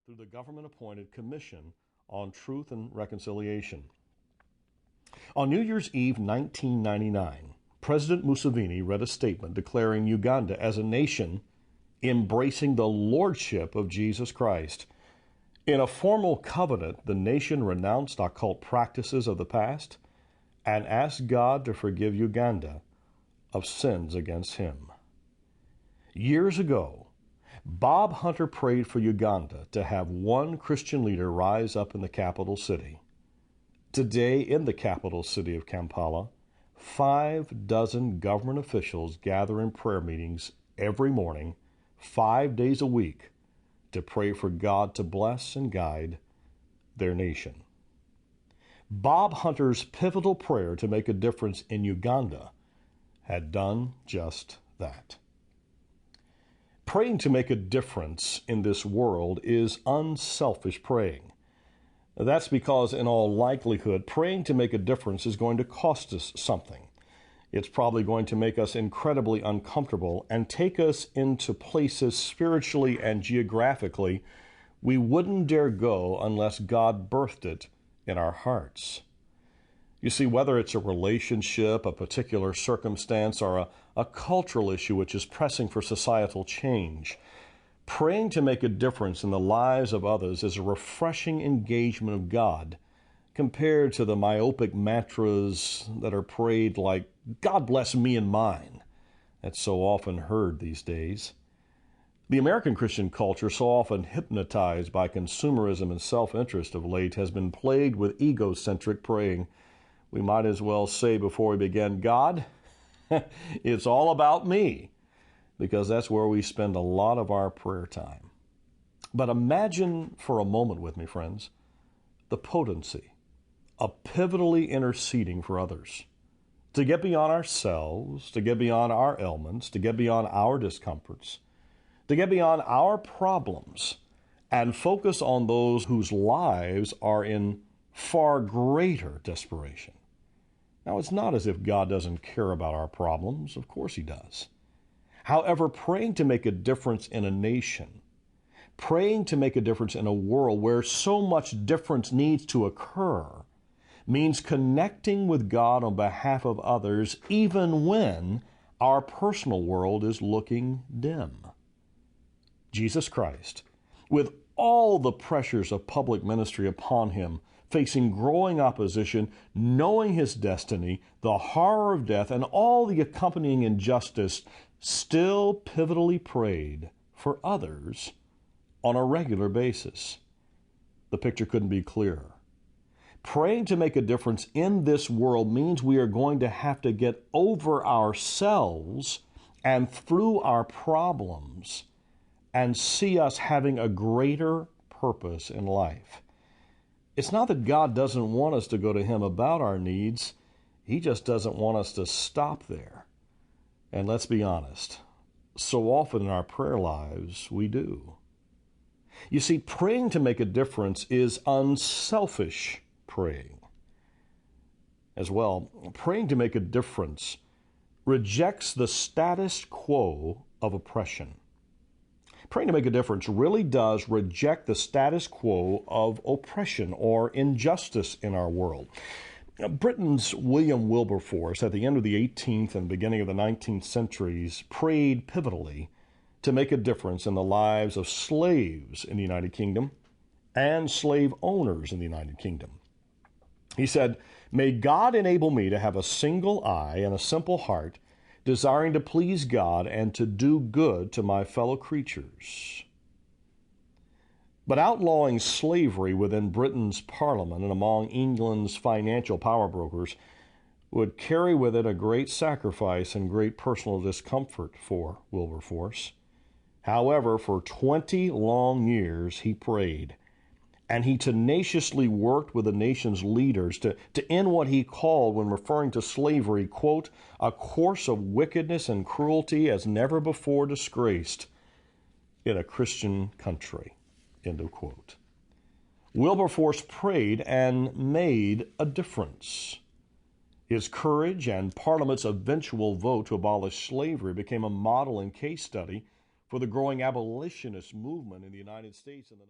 through the government-appointed Commission on Truth and Reconciliation. On New Year's Eve 1999, President Museveni read a statement declaring Uganda as a nation embracing the lordship of Jesus Christ. In a formal covenant, the nation renounced occult practices of the past and asked God to forgive Uganda of sins against him. Years ago, Bob Hunter prayed for Uganda to have one Christian leader rise up in the capital city. Today, in the capital city of Kampala, 6 government officials gather in prayer meetings every morning, 5 days a week, to pray for God to bless and guide their nation. Bob Hunter's pivotal prayer to make a difference in Uganda had done just that. Praying to make a difference in this world is unselfish praying. That's because, in all likelihood, praying to make a difference is going to cost us something. It's probably going to make us incredibly uncomfortable and take us into places spiritually and geographically we wouldn't dare go unless God birthed it in our hearts. You see, whether it's a relationship, a particular circumstance, or a cultural issue which is pressing for societal change, praying to make a difference in the lives of others is a refreshing engagement of God compared to the myopic mantras that are prayed like, God bless me and mine, that's so often heard these days. The American Christian culture, so often hypnotized by consumerism and self-interest of late, has been plagued with egocentric praying. We might as well say before we begin, God, it's all about me, because that's where we spend a lot of our prayer time. But imagine for a moment with me, friends, the potency of pivotally interceding for others, to get beyond ourselves, to get beyond our ailments, to get beyond our discomforts, to get beyond our problems, and focus on those whose lives are in far greater desperation. Now, it's not as if God doesn't care about our problems. Of course he does. However, praying to make a difference in a nation, praying to make a difference in a world where so much difference needs to occur, means connecting with God on behalf of others even when our personal world is looking dim. Jesus Christ, with all the pressures of public ministry upon him, facing growing opposition, knowing his destiny, the horror of death, and all the accompanying injustice, still pivotally prayed for others on a regular basis. The picture couldn't be clearer. Praying to make a difference in this world means we are going to have to get over ourselves and through our problems and see us having a greater purpose in life. It's not that God doesn't want us to go to him about our needs. He just doesn't want us to stop there. And let's be honest, so often in our prayer lives, we do. You see, praying to make a difference is unselfish praying. As well, praying to make a difference rejects the status quo of oppression. Praying to make a difference really does reject the status quo of oppression or injustice in our world. Britain's William Wilberforce, at the end of the 18th and beginning of the 19th centuries, prayed pivotally to make a difference in the lives of slaves in the United Kingdom and slave owners in the United Kingdom. He said, "May God enable me to have a single eye and a simple heart, desiring to please God and to do good to my fellow creatures." But outlawing slavery within Britain's parliament and among England's financial power brokers would carry with it a great sacrifice and great personal discomfort for Wilberforce. However, for 20 long years he prayed, and he tenaciously worked with the nation's leaders to end what he called, when referring to slavery, quote, "a course of wickedness and cruelty as never before disgraced in a Christian country," end of quote. Wilberforce prayed and made a difference. His courage and Parliament's eventual vote to abolish slavery became a model and case study for the growing abolitionist movement in the United States in the